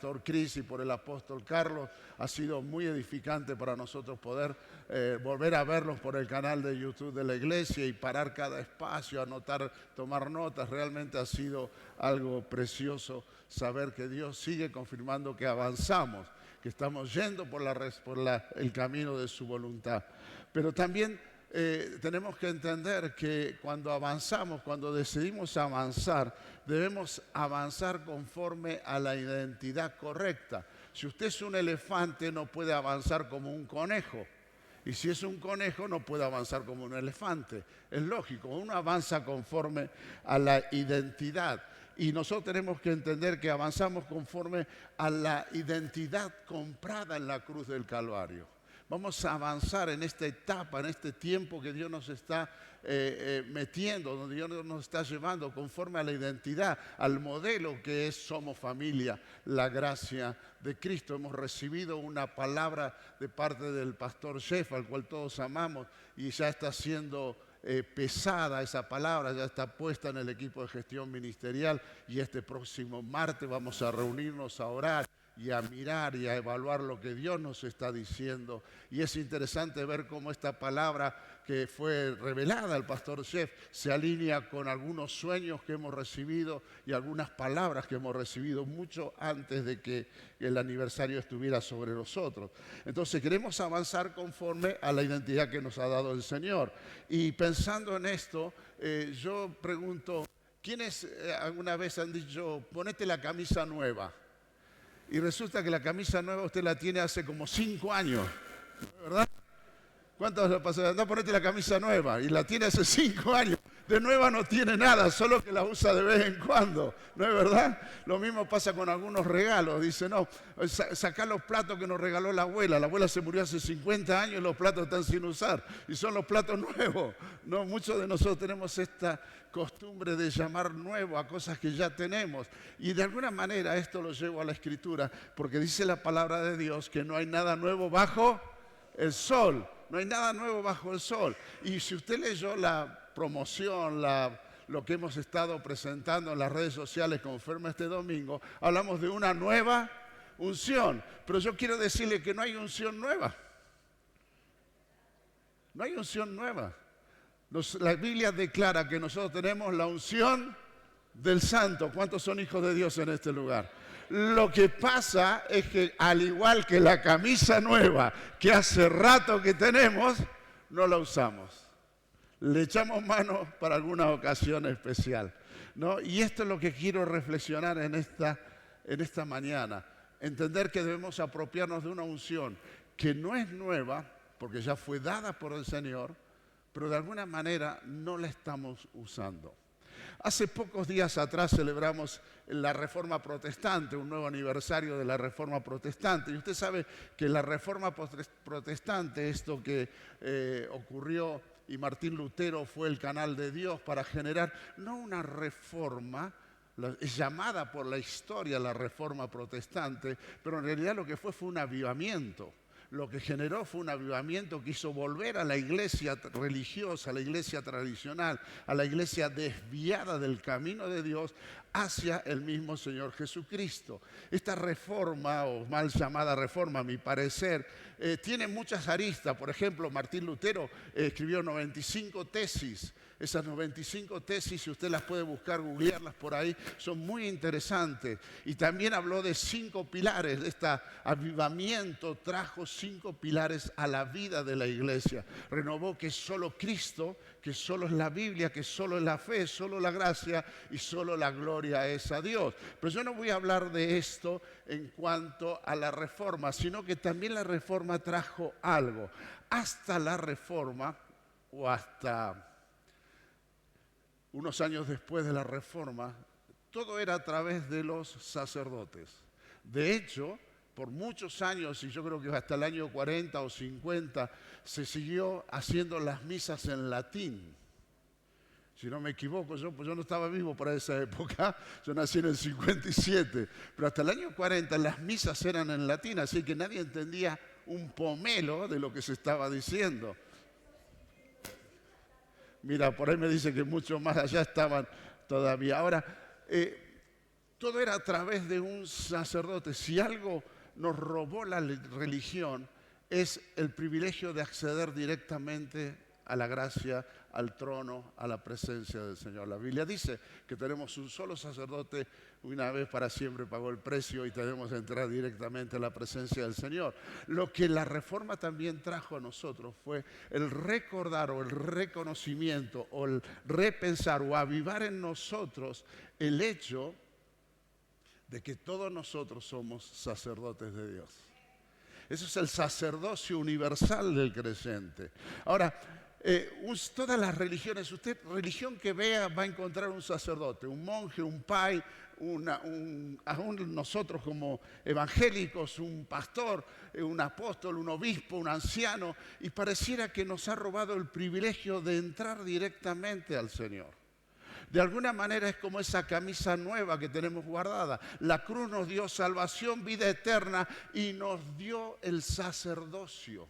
pastor Cris y por el apóstol Carlos. Ha sido muy edificante para nosotros poder volver a verlos por el canal de YouTube de la iglesia y parar cada espacio, anotar, tomar notas. Realmente ha sido algo precioso saber que Dios sigue confirmando que avanzamos, que estamos yendo por el camino de su voluntad. Pero también tenemos que entender que cuando avanzamos, cuando decidimos avanzar, debemos avanzar conforme a la identidad correcta. Si usted es un elefante, no puede avanzar como un conejo. Y si es un conejo, no puede avanzar como un elefante. Es lógico, uno avanza conforme a la identidad. Y nosotros tenemos que entender que avanzamos conforme a la identidad comprada en la cruz del Calvario. Vamos a avanzar en esta etapa, en este tiempo que Dios nos está metiendo, donde Dios nos está llevando conforme a la identidad, al modelo que es Somos Familia, la gracia de Cristo. Hemos recibido una palabra de parte del pastor Jeff, al cual todos amamos, y ya está siendo pesada esa palabra, ya está puesta en el equipo de gestión ministerial, y este próximo martes vamos a reunirnos a orar y a mirar y a evaluar lo que Dios nos está diciendo. Y es interesante ver cómo esta palabra que fue revelada al pastor Jeff se alinea con algunos sueños que hemos recibido y algunas palabras que hemos recibido mucho antes de que el aniversario estuviera sobre nosotros. Entonces queremos avanzar conforme a la identidad que nos ha dado el Señor. Y pensando en esto, yo pregunto, ¿quiénes alguna vez han dicho, ponete la camisa nueva? Y resulta que la camisa nueva usted la tiene hace como 5 años, ¿verdad? ¿Cuántos le pasaron? Anda, ponete la camisa nueva y la tiene hace 5 años. De nueva no tiene nada, solo que la usa de vez en cuando, ¿no es verdad? Lo mismo pasa con algunos regalos. Dice, no, sacá los platos que nos regaló la abuela. La abuela se murió hace 50 años y los platos están sin usar. Y son los platos nuevos. No, muchos de nosotros tenemos esta costumbre de llamar nuevo a cosas que ya tenemos. Y de alguna manera esto lo llevo a la Escritura, porque dice la palabra de Dios que no hay nada nuevo bajo el sol. No hay nada nuevo bajo el sol. Y si usted leyó la promoción, lo que hemos estado presentando en las redes sociales conforme este domingo, hablamos de una nueva unción. Pero yo quiero decirle que no hay unción nueva. No hay unción nueva. La Biblia declara que nosotros tenemos la unción del Santo. ¿Cuántos son hijos de Dios en este lugar? Lo que pasa es que al igual que la camisa nueva que hace rato que tenemos, no la usamos. Le echamos mano para alguna ocasión especial, ¿no? Y esto es lo que quiero reflexionar en esta mañana. Entender que debemos apropiarnos de una unción que no es nueva, porque ya fue dada por el Señor, pero de alguna manera no la estamos usando. Hace pocos días atrás celebramos la Reforma Protestante, un nuevo aniversario de la Reforma Protestante. Y usted sabe que la Reforma Protestante, esto que ocurrió y Martín Lutero fue el canal de Dios para generar, no una reforma, es llamada por la historia la Reforma Protestante, pero en realidad lo que fue un avivamiento. Lo que generó fue un avivamiento que hizo volver a la iglesia religiosa, a la iglesia tradicional, a la iglesia desviada del camino de Dios hacia el mismo Señor Jesucristo. Esta reforma, o mal llamada reforma, a mi parecer, tiene muchas aristas. Por ejemplo, Martín Lutero escribió 95 tesis. Esas 95 tesis, si usted las puede buscar, googlearlas por ahí, son muy interesantes. Y también habló de 5 pilares. Este avivamiento trajo 5 pilares a la vida de la iglesia. Renovó que es solo Cristo, que solo es la Biblia, que solo es la fe, solo la gracia y solo la gloria es a Dios. Pero yo no voy a hablar de esto en cuanto a la reforma, sino que también la reforma trajo algo. Hasta la reforma, o hasta unos años después de la reforma, todo era a través de los sacerdotes. De hecho, por muchos años, y yo creo que hasta el año 40 o 50, se siguió haciendo las misas en latín. Si no me equivoco, yo no estaba vivo para esa época, yo nací en el 57, pero hasta el año 40 las misas eran en latín, así que nadie entendía un pomelo de lo que se estaba diciendo. Mira, por ahí me dice que muchos más allá estaban todavía. Ahora, todo era a través de un sacerdote. Si algo nos robó la religión, es el privilegio de acceder directamente a la gracia, al trono, a la presencia del Señor. La Biblia dice que tenemos un solo sacerdote, una vez para siempre pagó el precio y tenemos que entrar directamente a la presencia del Señor. Lo que la Reforma también trajo a nosotros fue el recordar o el reconocimiento o el repensar o avivar en nosotros el hecho de que todos nosotros somos sacerdotes de Dios. Eso es el sacerdocio universal del creyente. Ahora, todas las religiones, usted religión que vea va a encontrar un sacerdote, un monje, un pai, aún nosotros como evangélicos, un pastor, un apóstol, un obispo, un anciano, y pareciera que nos ha robado el privilegio de entrar directamente al Señor. De alguna manera es como esa camisa nueva que tenemos guardada. La cruz nos dio salvación, vida eterna y nos dio el sacerdocio.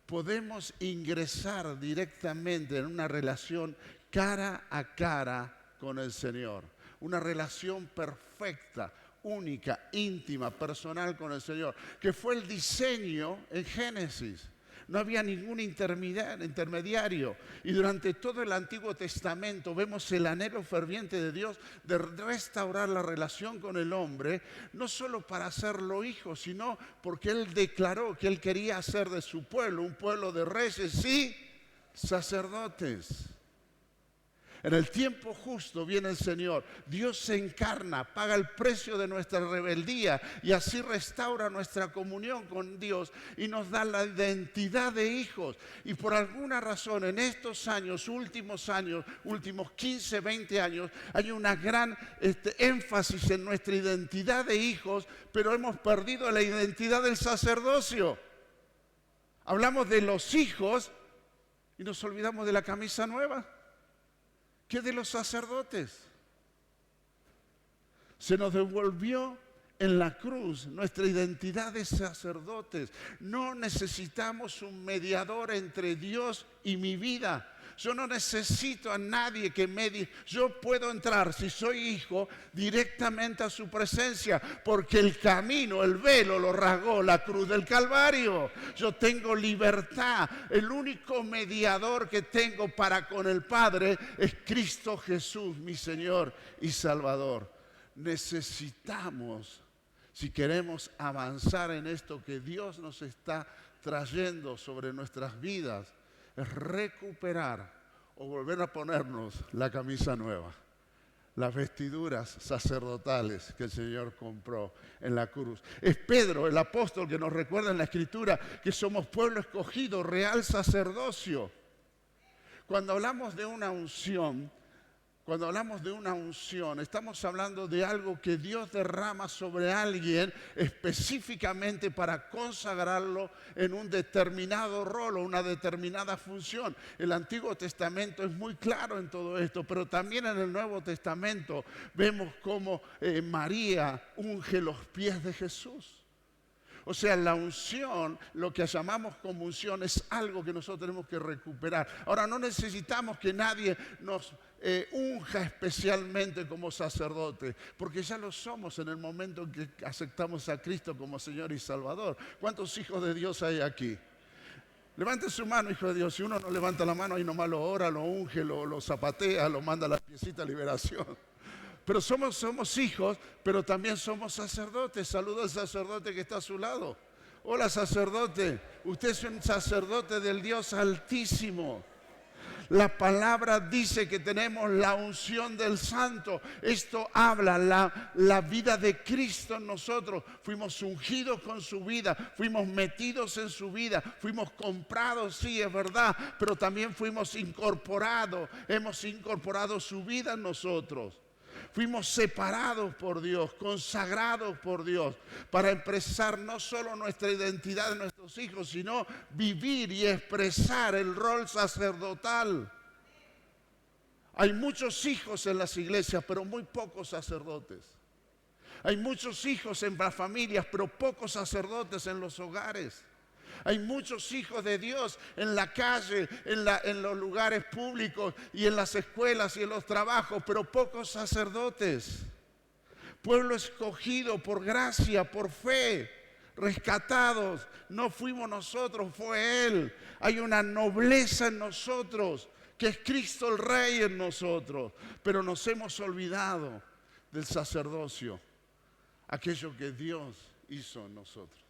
Podemos ingresar directamente en una relación cara a cara con el Señor. Una relación perfecta, única, íntima, personal con el Señor, que fue el diseño en Génesis. No había ningún intermediario. Y durante todo el Antiguo Testamento vemos el anhelo ferviente de Dios de restaurar la relación con el hombre, no solo para hacerlo hijo, sino porque Él declaró que Él quería hacer de su pueblo un pueblo de reyes y sacerdotes. En el tiempo justo viene el Señor. Dios se encarna, paga el precio de nuestra rebeldía y así restaura nuestra comunión con Dios y nos da la identidad de hijos. Y por alguna razón en estos últimos 15, 20 años, hay una gran énfasis en nuestra identidad de hijos, pero hemos perdido la identidad del sacerdocio. Hablamos de los hijos y nos olvidamos de la camisa nueva. ¿Qué de los sacerdotes? Se nos devolvió en la cruz nuestra identidad de sacerdotes. No necesitamos un mediador entre Dios y mi vida. Yo no necesito a nadie que medie. Yo puedo entrar, si soy hijo, directamente a su presencia, porque el camino, el velo lo rasgó la cruz del Calvario. Yo tengo libertad. El único mediador que tengo para con el Padre es Cristo Jesús, mi Señor y Salvador. Necesitamos, si queremos avanzar en esto que Dios nos está trayendo sobre nuestras vidas, es recuperar o volver a ponernos la camisa nueva, las vestiduras sacerdotales que el Señor compró en la cruz. Es Pedro, el apóstol, que nos recuerda en la Escritura que somos pueblo escogido, real sacerdocio. Cuando hablamos de una unción, estamos hablando de algo que Dios derrama sobre alguien específicamente para consagrarlo en un determinado rol o una determinada función. El Antiguo Testamento es muy claro en todo esto, pero también en el Nuevo Testamento vemos cómo María unge los pies de Jesús. O sea, la unción, lo que llamamos como unción, es algo que nosotros tenemos que recuperar. Ahora, no necesitamos que nadie nos unja especialmente como sacerdote, porque ya lo somos en el momento en que aceptamos a Cristo como Señor y Salvador. ¿Cuántos hijos de Dios hay aquí? Levante su mano, hijo de Dios. Si uno no levanta la mano, ahí nomás lo ora, lo unge, lo zapatea, lo manda a la piecita de liberación. Pero somos hijos, pero también somos sacerdotes. Saludo al sacerdote que está a su lado. Hola, sacerdote. Usted es un sacerdote del Dios Altísimo. La palabra dice que tenemos la unción del Santo. Esto habla la vida de Cristo en nosotros. Fuimos ungidos con su vida, fuimos metidos en su vida, fuimos comprados, sí, es verdad, pero también fuimos incorporados. Hemos incorporado su vida en nosotros. Fuimos separados por Dios, consagrados por Dios, para expresar no solo nuestra identidad de nuestros hijos, sino vivir y expresar el rol sacerdotal. Hay muchos hijos en las iglesias, pero muy pocos sacerdotes. Hay muchos hijos en las familias, pero pocos sacerdotes en los hogares. Hay muchos hijos de Dios en la calle, en los lugares públicos y en las escuelas y en los trabajos, pero pocos sacerdotes. Pueblo escogido por gracia, por fe, rescatados. No fuimos nosotros, fue Él. Hay una nobleza en nosotros, que es Cristo el Rey en nosotros. Pero nos hemos olvidado del sacerdocio, aquello que Dios hizo en nosotros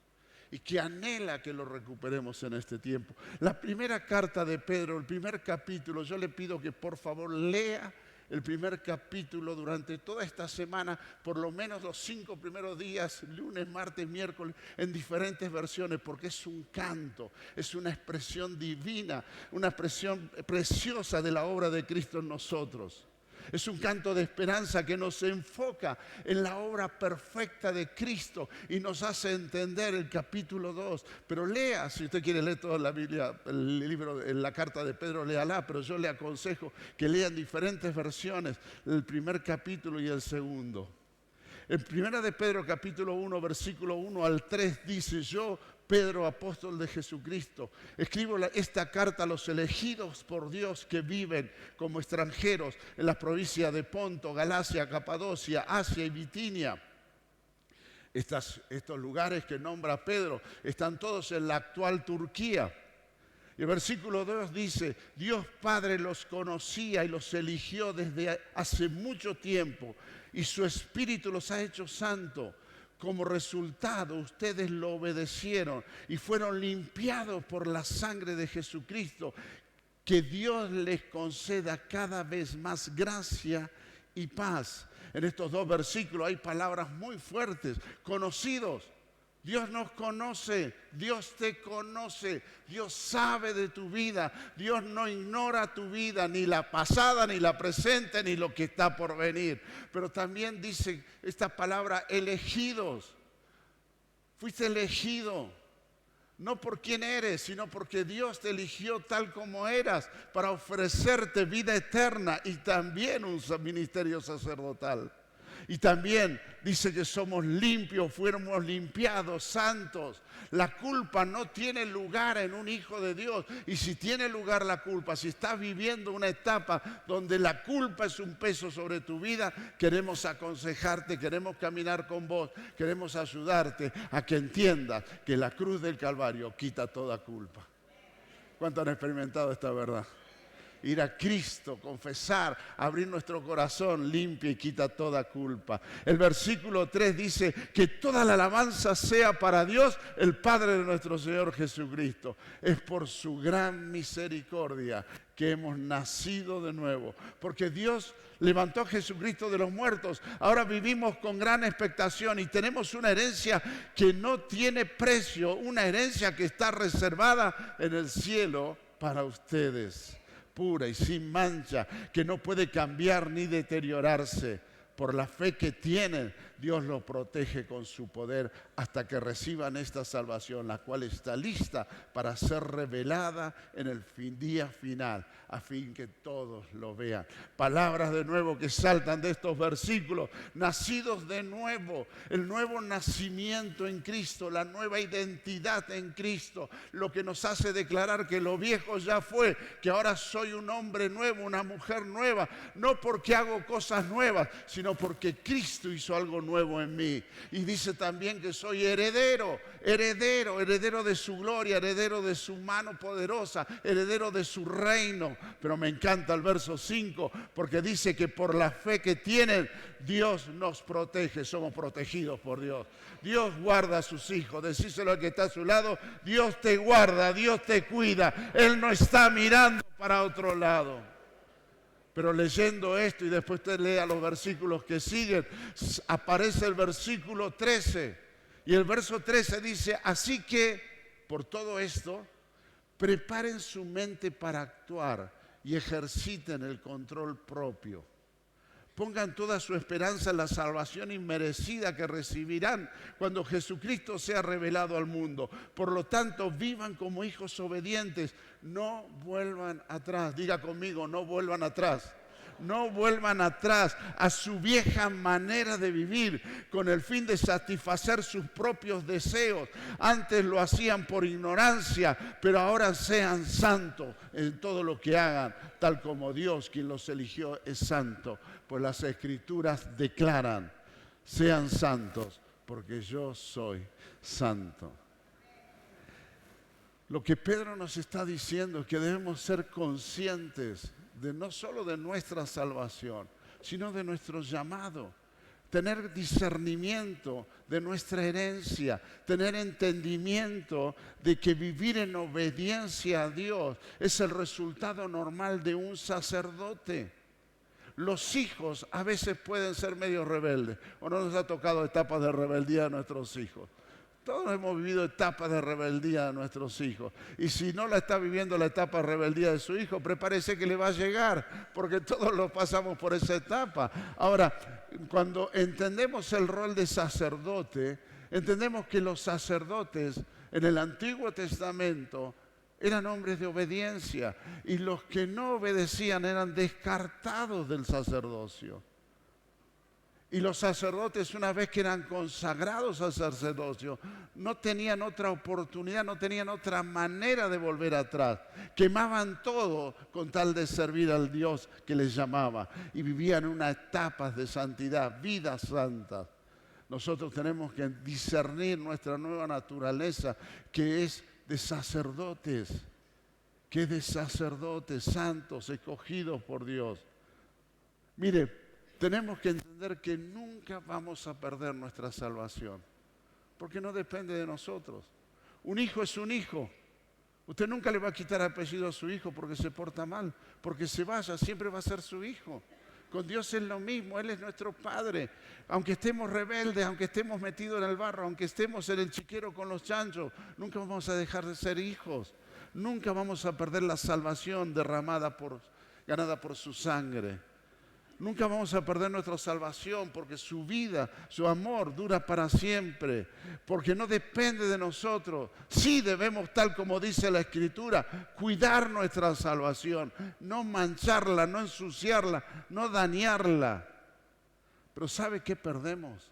y que anhela que lo recuperemos en este tiempo. La primera carta de Pedro, el primer capítulo, yo le pido que por favor lea el primer capítulo durante toda esta semana, por lo menos los 5 primeros días, lunes, martes, miércoles, en diferentes versiones, porque es un canto, es una expresión divina, una expresión preciosa de la obra de Cristo en nosotros. Es un canto de esperanza que nos enfoca en la obra perfecta de Cristo y nos hace entender el capítulo 2. Pero lea, si usted quiere leer toda la Biblia, el libro, la carta de Pedro, léala, pero yo le aconsejo que lean diferentes versiones, el primer capítulo y el segundo. En primera de Pedro, capítulo 1, versículo 1 al 3, dice: yo, Pedro, apóstol de Jesucristo, escribo esta carta a los elegidos por Dios que viven como extranjeros en las provincias de Ponto, Galacia, Capadocia, Asia y Bitinia. Estos lugares que nombra Pedro están todos en la actual Turquía. Y el versículo 2 dice: Dios Padre los conocía y los eligió desde hace mucho tiempo, y su Espíritu los ha hecho santos. Como resultado, ustedes lo obedecieron y fueron limpiados por la sangre de Jesucristo. Que Dios les conceda cada vez más gracia y paz. En estos 2 versículos hay palabras muy fuertes. Conocidos. Dios nos conoce, Dios te conoce, Dios sabe de tu vida, Dios no ignora tu vida, ni la pasada, ni la presente, ni lo que está por venir. Pero también dice esta palabra: elegidos. Fuiste elegido, no por quién eres, sino porque Dios te eligió tal como eras para ofrecerte vida eterna y también un ministerio sacerdotal. Y también dice que somos limpios, fuéramos limpiados, santos. La culpa no tiene lugar en un hijo de Dios. Y si tiene lugar la culpa, si estás viviendo una etapa donde la culpa es un peso sobre tu vida, queremos aconsejarte, queremos caminar con vos, queremos ayudarte a que entiendas que la cruz del Calvario quita toda culpa. ¿Cuántos han experimentado esta verdad? Ir a Cristo, confesar, abrir nuestro corazón, limpia y quita toda culpa. El versículo 3 dice: que toda la alabanza sea para Dios, el Padre de nuestro Señor Jesucristo. Es por su gran misericordia que hemos nacido de nuevo, porque Dios levantó a Jesucristo de los muertos. Ahora vivimos con gran expectación y tenemos una herencia que no tiene precio, una herencia que está reservada en el cielo para ustedes, pura y sin mancha, que no puede cambiar ni deteriorarse. Por la fe que tienen, Dios los protege con su poder hasta que reciban esta salvación, la cual está lista para ser revelada en el día final, a fin que todos lo vean. Palabras de nuevo que saltan de estos versículos: nacidos de nuevo, el nuevo nacimiento en Cristo, la nueva identidad en Cristo, lo que nos hace declarar que lo viejo ya fue, que ahora soy un hombre nuevo, una mujer nueva, no porque hago cosas nuevas, sino porque Cristo hizo algo nuevo en mí. Y dice también que soy heredero de su gloria, heredero de su mano poderosa, heredero de su reino. Pero me encanta el verso 5, porque dice que por la fe que tienen, Dios nos protege, somos protegidos por Dios. Dios guarda a sus hijos. Decíselo al que está a su lado: Dios te guarda, Dios te cuida. Él no está mirando para otro lado. Pero leyendo esto, y después usted lea los versículos que siguen, aparece el versículo 13. Y el verso 13 dice: así que, por todo esto, preparen su mente para actuar y ejerciten el control propio. Pongan toda su esperanza en la salvación inmerecida que recibirán cuando Jesucristo sea revelado al mundo. Por lo tanto, vivan como hijos obedientes. No vuelvan atrás. Diga conmigo: no vuelvan atrás. No vuelvan atrás a su vieja manera de vivir con el fin de satisfacer sus propios deseos. Antes lo hacían por ignorancia, pero ahora sean santos en todo lo que hagan, tal como Dios, quien los eligió, es santo. Pues las Escrituras declaran: Sean santos, porque yo soy santo. Lo que Pedro nos está diciendo es que debemos ser conscientes de no solo de nuestra salvación, sino de nuestro llamado. Tener discernimiento de nuestra herencia, tener entendimiento de que vivir en obediencia a Dios es el resultado normal de un sacerdote. Los hijos a veces pueden ser medio rebeldes, o no nos ha tocado etapas de rebeldía a nuestros hijos. Todos hemos vivido etapas de rebeldía de nuestros hijos. Y si no la está viviendo la etapa de rebeldía de su hijo, prepárese que le va a llegar, porque todos lo pasamos por esa etapa. Ahora, cuando entendemos el rol de sacerdote, entendemos que los sacerdotes en el Antiguo Testamento eran hombres de obediencia y los que no obedecían eran descartados del sacerdocio. Y los sacerdotes, una vez que eran consagrados al sacerdocio, no tenían otra oportunidad, no tenían otra manera de volver atrás. Quemaban todo con tal de servir al Dios que les llamaba. Y vivían unas etapas de santidad, vidas santas. Nosotros tenemos que discernir nuestra nueva naturaleza, que es de sacerdotes, santos, escogidos por Dios. Mire, tenemos que entender que nunca vamos a perder nuestra salvación, porque no depende de nosotros. Un hijo es un hijo. Usted nunca le va a quitar apellido a su hijo porque se porta mal, porque se vaya, siempre va a ser su hijo. Con Dios es lo mismo, Él es nuestro Padre. Aunque estemos rebeldes, aunque estemos metidos en el barro, aunque estemos en el chiquero con los chanchos, nunca vamos a dejar de ser hijos. Nunca vamos a perder la salvación ganada por su sangre. Nunca vamos a perder nuestra salvación porque su vida, su amor dura para siempre, porque no depende de nosotros. Sí debemos, tal como dice la Escritura, cuidar nuestra salvación, no mancharla, no ensuciarla, no dañarla. Pero ¿sabe qué perdemos?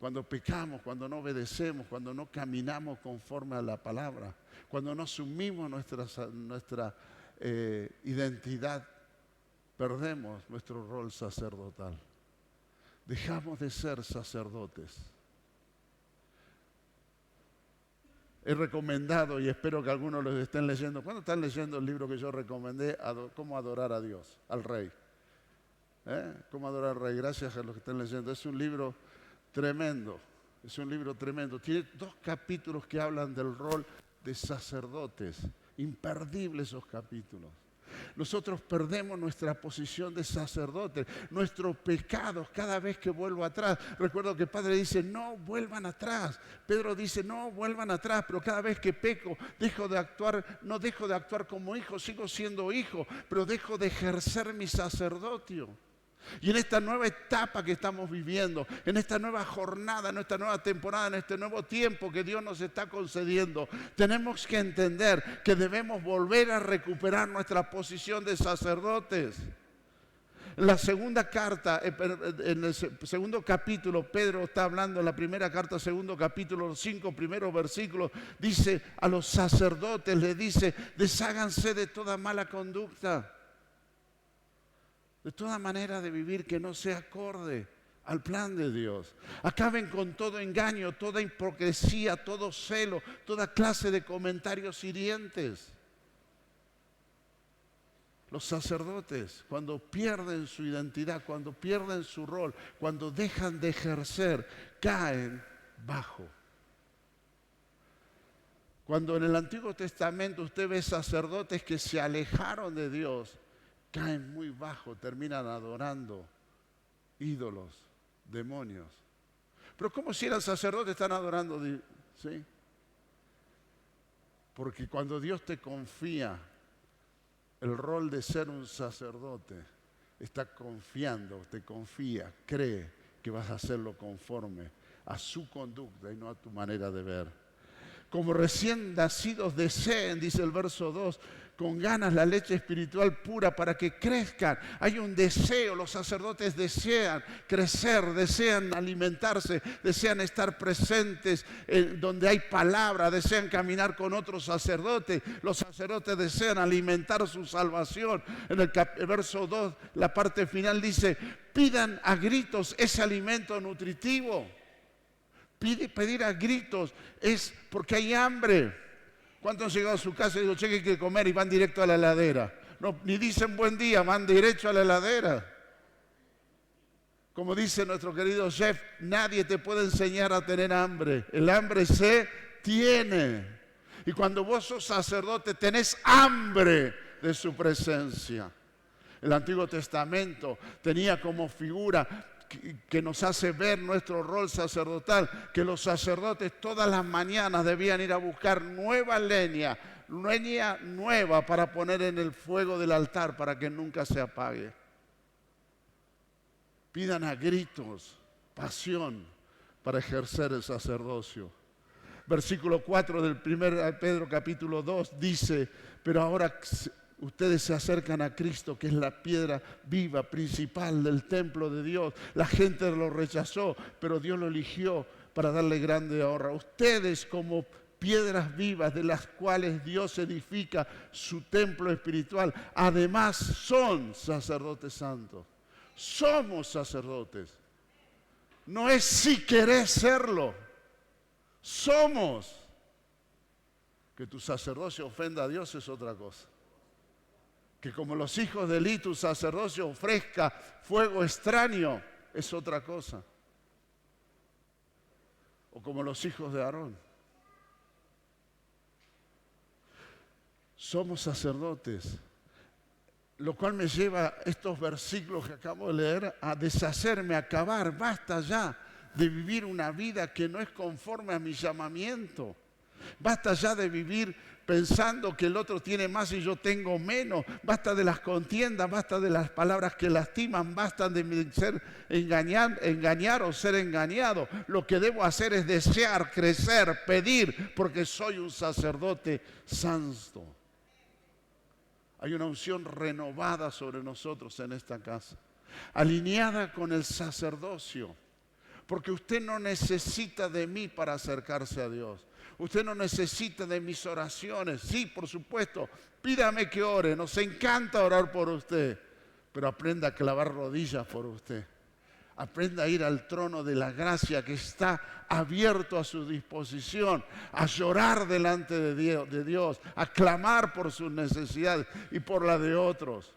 Cuando pecamos, cuando no obedecemos, cuando no caminamos conforme a la palabra, cuando no asumimos nuestra identidad, perdemos nuestro rol sacerdotal. Dejamos de ser sacerdotes. He recomendado, y espero que algunos los estén leyendo. ¿Cuándo están leyendo el libro que yo recomendé? Cómo adorar a Dios, al Rey. Cómo adorar al Rey. Gracias a los que estén leyendo. Es un libro tremendo. Es un libro tremendo. Tiene 2 capítulos que hablan del rol de sacerdotes. Imperdibles esos capítulos. Nosotros perdemos nuestra posición de sacerdote, nuestros pecados cada vez que vuelvo atrás. Recuerdo que el Padre dice, no vuelvan atrás. Pedro dice, no vuelvan atrás, pero cada vez que peco, no dejo de actuar como hijo, sigo siendo hijo, pero dejo de ejercer mi sacerdocio. Y en esta nueva etapa que estamos viviendo, en esta nueva jornada, en esta nueva temporada, en este nuevo tiempo que Dios nos está concediendo, tenemos que entender que debemos volver a recuperar nuestra posición de sacerdotes. En la segunda carta, en el segundo capítulo, Pedro está hablando en la primera carta, segundo capítulo, los 5 primeros versículos, dice a los sacerdotes, le dice, desháganse de toda mala conducta, de toda manera de vivir que no sea acorde al plan de Dios. Acaben con todo engaño, toda hipocresía, todo celo, toda clase de comentarios hirientes. Los sacerdotes, cuando pierden su identidad, cuando pierden su rol, cuando dejan de ejercer, caen bajo. Cuando en el Antiguo Testamento usted ve sacerdotes que se alejaron de Dios, caen muy bajo, terminan adorando ídolos, demonios. Pero ¿cómo si eran sacerdotes están adorando? ¿Sí? Porque cuando Dios te confía el rol de ser un sacerdote, está confiando, te confía, cree que vas a hacerlo conforme a su conducta y no a tu manera de ver. como recién nacidos deseen, dice el verso 2, con ganas la leche espiritual pura para que crezcan. Hay un deseo, los sacerdotes desean crecer, desean alimentarse, desean estar presentes donde hay palabra, desean caminar con otros sacerdotes. Los sacerdotes desean alimentar su salvación. En el verso 2, la parte final dice, pidan a gritos ese alimento nutritivo. Pedir a gritos es porque hay hambre. ¿Cuántos han llegado a su casa y dicen, che, que hay que comer y van directo a la heladera? No, ni dicen buen día, van derecho a la heladera. Como dice nuestro querido chef, nadie te puede enseñar a tener hambre. El hambre se tiene. Y cuando vos sos sacerdote, tenés hambre de su presencia. El Antiguo Testamento tenía como figura que nos hace ver nuestro rol sacerdotal, que los sacerdotes todas las mañanas debían ir a buscar nueva leña nueva para poner en el fuego del altar para que nunca se apague. Pidan a gritos pasión para ejercer el sacerdocio. Versículo 4 del 1 Pedro capítulo 2 dice, pero ahora ustedes se acercan a Cristo, que es la piedra viva, principal del templo de Dios. La gente lo rechazó, pero Dios lo eligió para darle grande honra. Ustedes como piedras vivas de las cuales Dios edifica su templo espiritual, además son sacerdotes santos. Somos sacerdotes. No es si querés serlo. Somos. Que tu sacerdocio ofenda a Dios es otra cosa. Que como los hijos de Eli, tu sacerdocio ofrezca fuego extraño, es otra cosa. O como los hijos de Aarón. Somos sacerdotes. Lo cual me lleva a estos versículos que acabo de leer a deshacerme, a acabar. Basta ya de vivir una vida que no es conforme a mi llamamiento. Basta ya de vivir pensando que el otro tiene más y yo tengo menos. Basta de las contiendas, basta de las palabras que lastiman, basta de ser engañar o ser engañado. Lo que debo hacer es desear, crecer, pedir, porque soy un sacerdote santo. Hay una unción renovada sobre nosotros en esta casa, alineada con el sacerdocio, porque usted no necesita de mí para acercarse a Dios. Usted no necesita de mis oraciones. Sí, por supuesto, pídame que ore. Nos encanta orar por usted, pero aprenda a clavar rodillas por usted. Aprenda a ir al trono de la gracia que está abierto a su disposición, a llorar delante de Dios, a clamar por sus necesidades y por la de otros.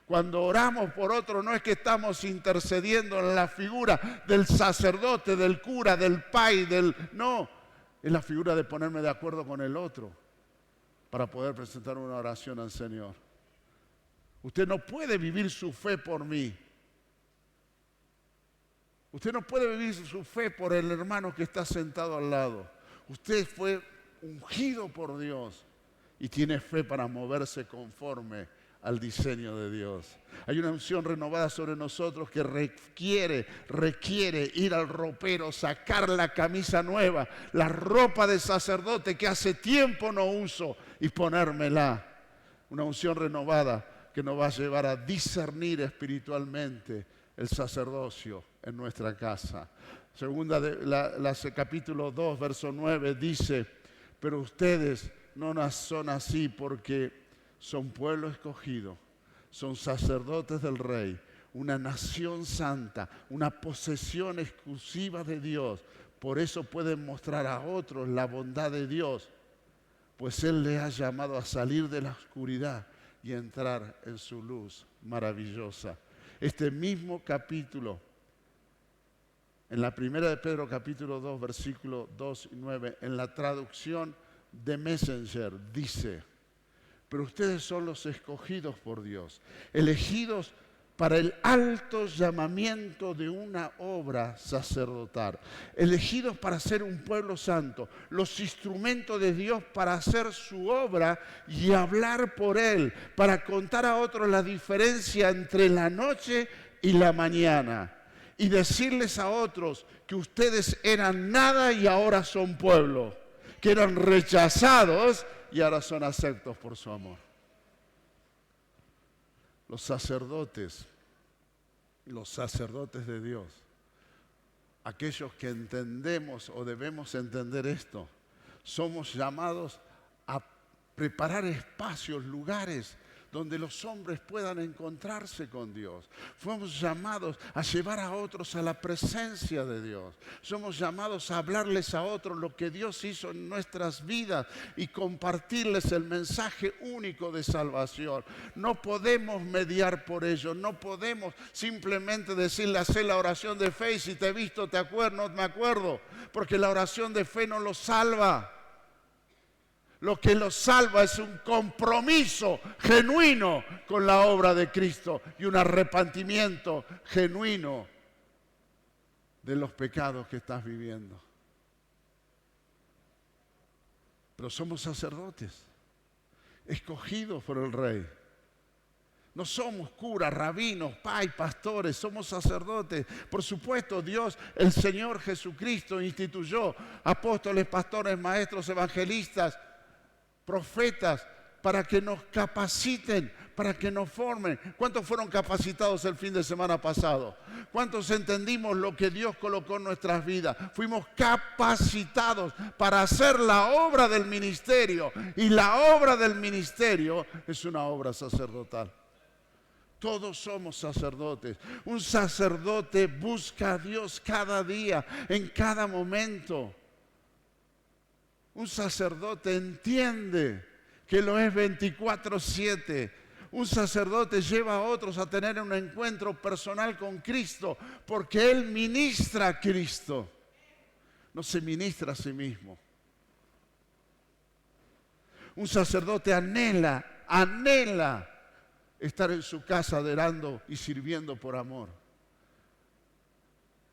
Cuando oramos por otro, no es que estamos intercediendo en la figura del sacerdote, del cura, del pai, no, es la figura de ponerme de acuerdo con el otro para poder presentar una oración al Señor. Usted no puede vivir su fe por mí. Usted no puede vivir su fe por el hermano que está sentado al lado. Usted fue ungido por Dios y tiene fe para moverse conforme al diseño de Dios. Hay una unción renovada sobre nosotros que requiere ir al ropero, sacar la camisa nueva, la ropa de sacerdote que hace tiempo no uso y ponérmela. Una unción renovada que nos va a llevar a discernir espiritualmente el sacerdocio en nuestra casa. Segunda capítulo 2, verso 9 dice, pero ustedes no son así porque son pueblo escogido, son sacerdotes del Rey, una nación santa, una posesión exclusiva de Dios. Por eso pueden mostrar a otros la bondad de Dios, pues Él les ha llamado a salir de la oscuridad y entrar en su luz maravillosa. Este mismo capítulo, en la primera de Pedro capítulo 2, versículo 2 y 9, en la traducción de Messenger dice, pero ustedes son los escogidos por Dios, elegidos para el alto llamamiento de una obra sacerdotal, elegidos para ser un pueblo santo, los instrumentos de Dios para hacer su obra y hablar por Él, para contar a otros la diferencia entre la noche y la mañana y decirles a otros que ustedes eran nada y ahora son pueblo, que eran rechazados y ahora son aceptos por su amor. Los sacerdotes de Dios, aquellos que entendemos o debemos entender esto, somos llamados a preparar espacios, lugares donde los hombres puedan encontrarse con Dios. Fuimos llamados a llevar a otros a la presencia de Dios. Somos llamados a hablarles a otros lo que Dios hizo en nuestras vidas y compartirles el mensaje único de salvación. No podemos mediar por ello, no podemos simplemente decirle, haz la oración de fe y si te he visto te acuerdo, no me acuerdo, porque la oración de fe no los salva. Lo que los salva es un compromiso genuino con la obra de Cristo y un arrepentimiento genuino de los pecados que estás viviendo. Pero somos sacerdotes, escogidos por el Rey. No somos curas, rabinos, pastores, somos sacerdotes. Por supuesto, Dios, el Señor Jesucristo, instituyó apóstoles, pastores, maestros, evangelistas, profetas, para que nos capaciten, para que nos formen. ¿Cuántos fueron capacitados el fin de semana pasado? ¿Cuántos entendimos lo que Dios colocó en nuestras vidas? Fuimos capacitados para hacer la obra del ministerio. Y la obra del ministerio es una obra sacerdotal. Todos somos sacerdotes. Un sacerdote busca a Dios cada día, en cada momento. Un sacerdote entiende que lo es 24/7. Un sacerdote lleva a otros a tener un encuentro personal con Cristo porque Él ministra a Cristo. No se ministra a sí mismo. Un sacerdote anhela estar en su casa adorando y sirviendo por amor.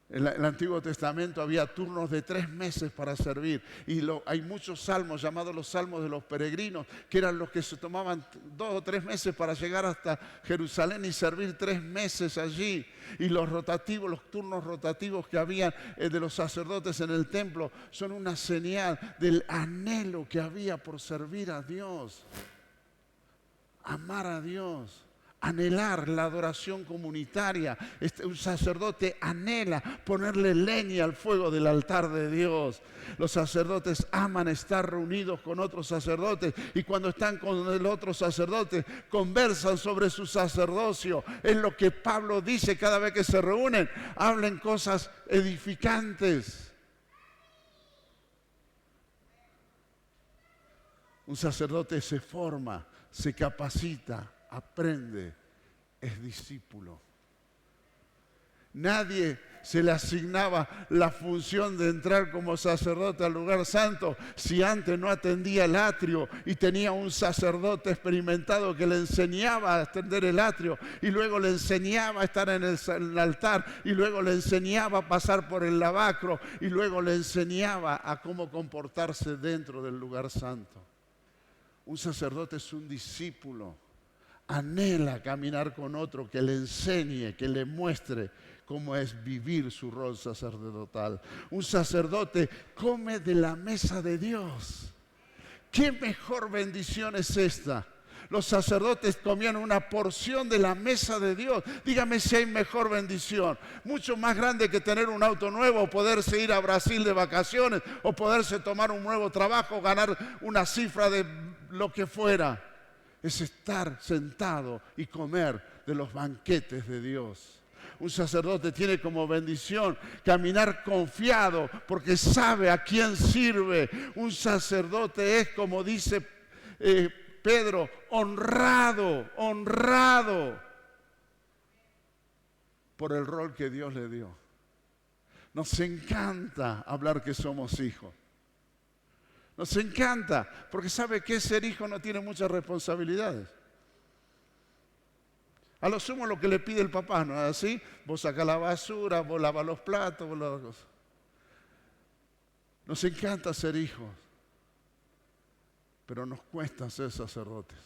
En el Antiguo Testamento había turnos de 3 meses para servir y hay muchos salmos llamados los salmos de los peregrinos, que eran los que se tomaban 2 o 3 meses para llegar hasta Jerusalén y servir 3 meses allí. Y los turnos rotativos que había de los sacerdotes en el templo son una señal del anhelo que había por servir a Dios, amar a Dios. Anhelar la adoración comunitaria. Un sacerdote anhela ponerle leña al fuego del altar de Dios. Los sacerdotes aman estar reunidos con otros sacerdotes y cuando están con el otro sacerdote conversan sobre su sacerdocio. Es lo que Pablo dice cada vez que se reúnen. Hablen cosas edificantes. Un sacerdote se forma, se capacita, aprende, es discípulo. Nadie se le asignaba la función de entrar como sacerdote al lugar santo si antes no atendía el atrio y tenía un sacerdote experimentado que le enseñaba a atender el atrio y luego le enseñaba a estar en el altar y luego le enseñaba a pasar por el lavacro y luego le enseñaba a cómo comportarse dentro del lugar santo. Un sacerdote es un discípulo. Anhela caminar con otro que le enseñe, que le muestre cómo es vivir su rol sacerdotal. Un sacerdote come de la mesa de Dios. ¿Qué mejor bendición es esta? Los sacerdotes comían una porción de la mesa de Dios. Dígame si hay mejor bendición. Mucho más grande que tener un auto nuevo, o poderse ir a Brasil de vacaciones, o poderse tomar un nuevo trabajo, ganar una cifra de lo que fuera. Es estar sentado y comer de los banquetes de Dios. Un sacerdote tiene como bendición caminar confiado porque sabe a quién sirve. Un sacerdote es, como dice Pedro, honrado por el rol que Dios le dio. Nos encanta hablar que somos hijos. Nos encanta, porque sabe que ser hijo no tiene muchas responsabilidades. A lo sumo lo que le pide el papá, ¿no es así? Vos sacás la basura, vos lavas los platos, vos lavas cosas. Nos encanta ser hijos, pero nos cuesta ser sacerdotes.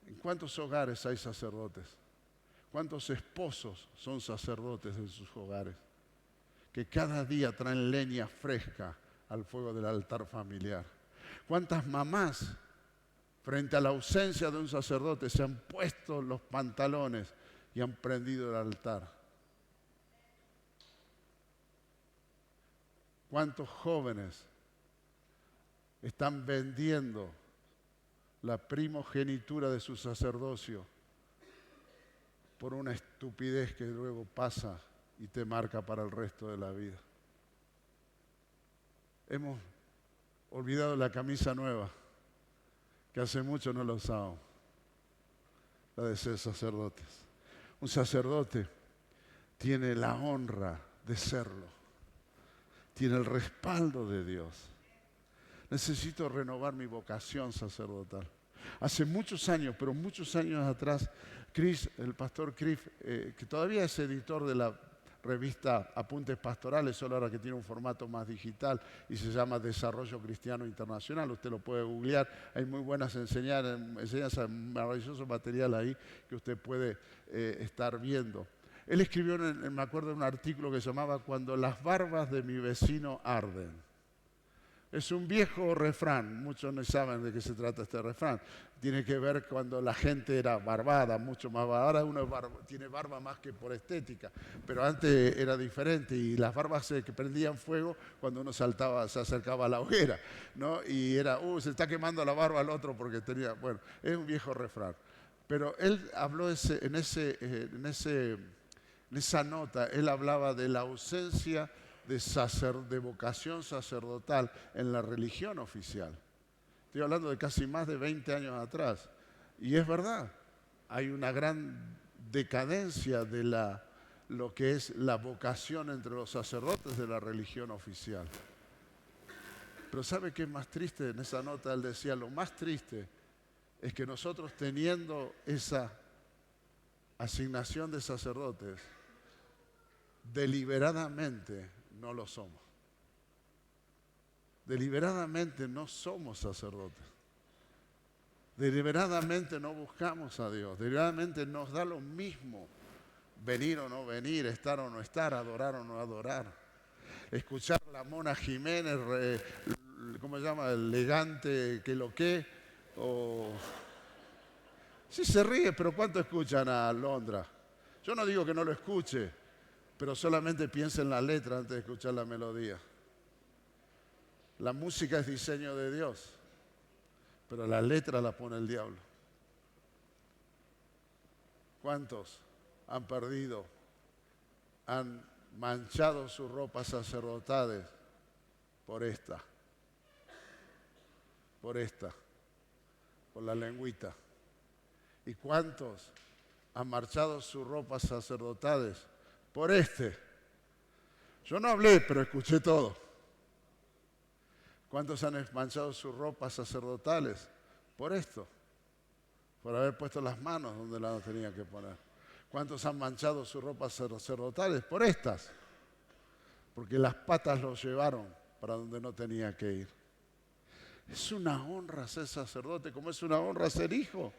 ¿En cuántos hogares hay sacerdotes? ¿Cuántos esposos son sacerdotes en sus hogares? Que cada día traen leña fresca al fuego del altar familiar. ¿Cuántas mamás, frente a la ausencia de un sacerdote, se han puesto los pantalones y han prendido el altar? ¿Cuántos jóvenes están vendiendo la primogenitura de su sacerdocio por una estupidez que luego pasa y te marca para el resto de la vida? Hemos olvidado la camisa nueva, que hace mucho no la usábamos, la de ser sacerdotes. Un sacerdote tiene la honra de serlo, tiene el respaldo de Dios. Necesito renovar mi vocación sacerdotal. Hace muchos años, pero muchos años atrás, el pastor Chris, que todavía es editor de la revista Apuntes Pastorales, solo ahora que tiene un formato más digital y se llama Desarrollo Cristiano Internacional. Usted lo puede googlear, hay muy buenas enseñanzas, maravilloso material ahí que usted puede estar viendo. Él escribió, me acuerdo, un artículo que se llamaba Cuando las barbas de mi vecino arden. Es un viejo refrán, muchos no saben de qué se trata este refrán. Tiene que ver cuando la gente era barbada, mucho más barbada. Ahora uno tiene barba más que por estética, pero antes era diferente y las barbas que prendían fuego cuando uno se acercaba a la hoguera, ¿no? Y era, se está quemando la barba al otro porque tenía, bueno, es un viejo refrán. Pero él habló en esa nota, él hablaba de la ausencia de vocación sacerdotal en la religión oficial. Estoy hablando de casi más de 20 años atrás. Y es verdad, hay una gran decadencia de lo que es la vocación entre los sacerdotes de la religión oficial. Pero ¿sabe qué es más triste? En esa nota él decía, lo más triste es que nosotros teniendo esa asignación de sacerdotes, deliberadamente no lo somos. Deliberadamente no somos sacerdotes. Deliberadamente no buscamos a Dios. Deliberadamente nos da lo mismo venir o no venir, estar o no estar, adorar o no adorar. Escuchar a la Mona Jiménez, ¿cómo se llama? Elegante, que lo que. Sí se ríe, pero ¿cuánto escuchan a Londra? Yo no digo que no lo escuche, pero solamente piensa en la letra antes de escuchar la melodía. La música es diseño de Dios, pero la letra la pone el diablo. ¿Cuántos han perdido, han manchado sus ropas sacerdotales por la lengüita? ¿Y cuántos han manchado sus ropas sacerdotales por Yo no hablé, pero escuché todo. ¿Cuántos han manchado sus ropas sacerdotales por esto? Por haber puesto las manos donde las tenía que poner. ¿Cuántos han manchado sus ropas sacerdotales por estas? Porque las patas los llevaron para donde no tenía que ir. Es una honra ser sacerdote, como es una honra ser hijo.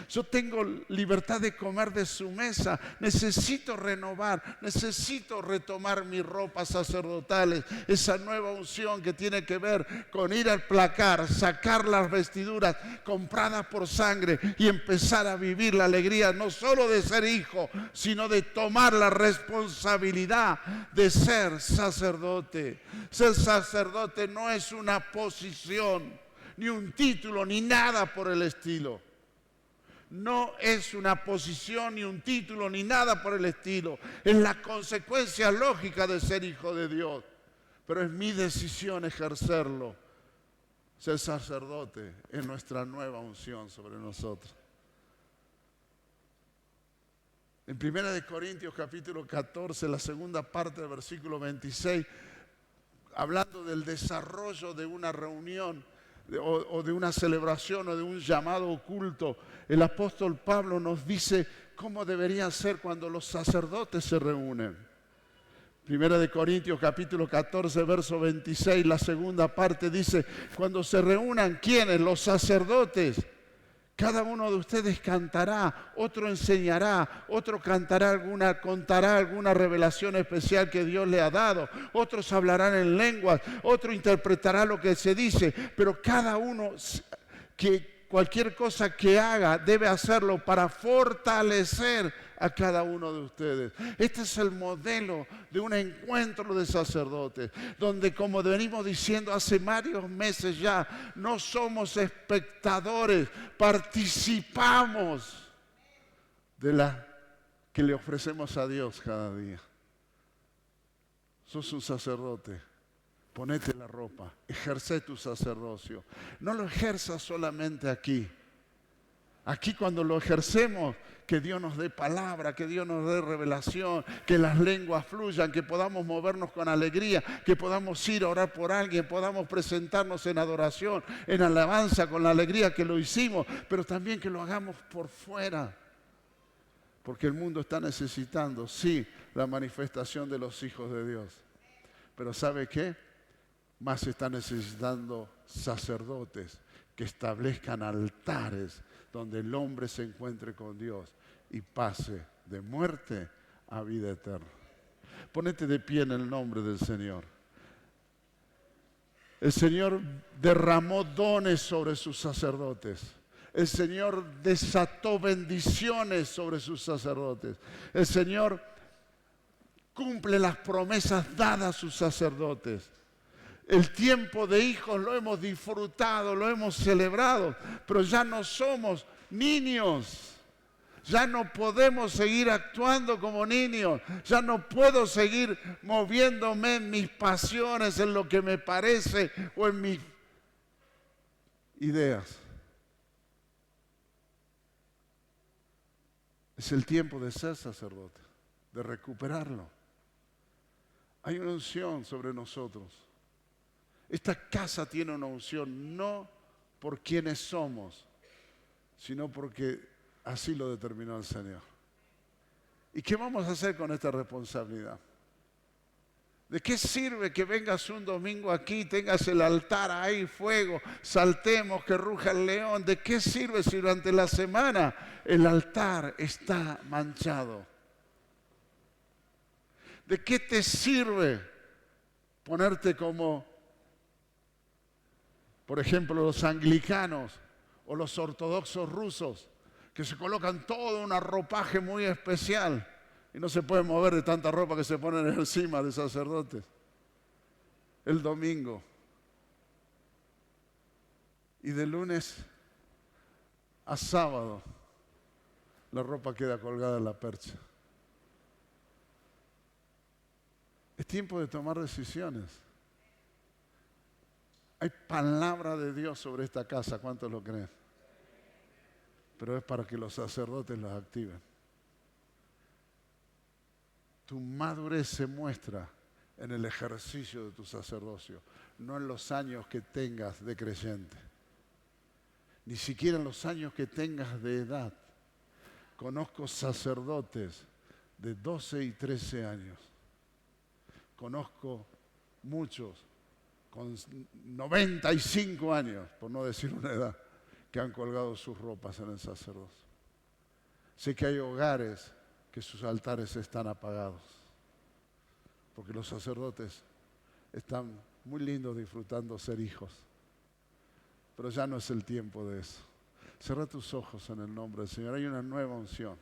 Yo tengo libertad de comer de su mesa. Necesito renovar, necesito retomar mis ropas sacerdotales. Esa nueva unción que tiene que ver con ir al placar, sacar las vestiduras compradas por sangre y empezar a vivir la alegría no solo de ser hijo, sino de tomar la responsabilidad de ser sacerdote. Ser sacerdote no es una posición, ni un título, ni nada por el estilo. No es una posición, ni un título, ni nada por el estilo. Es la consecuencia lógica de ser hijo de Dios. Pero es mi decisión ejercerlo. Ser sacerdote es nuestra nueva unción sobre nosotros. En 1 Corintios capítulo 14, la segunda parte del versículo 26, hablando del desarrollo de una reunión o de una celebración o de un llamado oculto, el apóstol Pablo nos dice cómo deberían ser cuando los sacerdotes se reúnen. 1 Corintios capítulo 14, verso 26, la segunda parte dice, cuando se reúnan, ¿quiénes? Los sacerdotes. Cada uno de ustedes cantará, otro enseñará, otro contará alguna revelación especial que Dios le ha dado, otros hablarán en lenguas, otro interpretará lo que se dice, pero cada uno cualquier cosa que haga debe hacerlo para fortalecer a cada uno de ustedes. Este es el modelo de un encuentro de sacerdotes, donde, como venimos diciendo hace varios meses ya, no somos espectadores, participamos de la que le ofrecemos a Dios cada día. Sos un sacerdote. Ponete la ropa, ejerce tu sacerdocio. No lo ejerzas solamente aquí. Aquí cuando lo ejercemos, que Dios nos dé palabra, que Dios nos dé revelación, que las lenguas fluyan, que podamos movernos con alegría, que podamos ir a orar por alguien, podamos presentarnos en adoración, en alabanza, con la alegría que lo hicimos, pero también que lo hagamos por fuera. Porque el mundo está necesitando, sí, la manifestación de los hijos de Dios. Pero ¿sabe qué? Más está necesitando sacerdotes que establezcan altares donde el hombre se encuentre con Dios y pase de muerte a vida eterna. Ponete de pie en el nombre del Señor. El Señor derramó dones sobre sus sacerdotes. El Señor desató bendiciones sobre sus sacerdotes. El Señor cumple las promesas dadas a sus sacerdotes. El tiempo de hijos lo hemos disfrutado, lo hemos celebrado, pero ya no somos niños. Ya no podemos seguir actuando como niños. Ya no puedo seguir moviéndome en mis pasiones, en lo que me parece o en mis ideas. Es el tiempo de ser sacerdote, de recuperarlo. Hay una unción sobre nosotros. Esta casa tiene una unción, no por quienes somos, sino porque así lo determinó el Señor. ¿Y qué vamos a hacer con esta responsabilidad? ¿De qué sirve que vengas un domingo aquí, tengas el altar ahí, fuego, saltemos, que ruja el león? ¿De qué sirve si durante la semana el altar está manchado? ¿De qué te sirve ponerte como, por ejemplo, los anglicanos o los ortodoxos rusos, que se colocan todo un ropaje muy especial y no se pueden mover de tanta ropa que se ponen encima de sacerdotes? El domingo. Y de lunes a sábado la ropa queda colgada en la percha. Es tiempo de tomar decisiones. Hay palabra de Dios sobre esta casa, ¿cuántos lo creen? Pero es para que los sacerdotes los activen. Tu madurez se muestra en el ejercicio de tu sacerdocio, no en los años que tengas de creyente, ni siquiera en los años que tengas de edad. Conozco sacerdotes de 12 y 13 años. Conozco muchos con 95 años, por no decir una edad, que han colgado sus ropas en el sacerdocio. Sé que hay hogares que sus altares están apagados, porque los sacerdotes están muy lindos disfrutando ser hijos, pero ya no es el tiempo de eso. Cierra tus ojos en el nombre del Señor. Hay una nueva unción.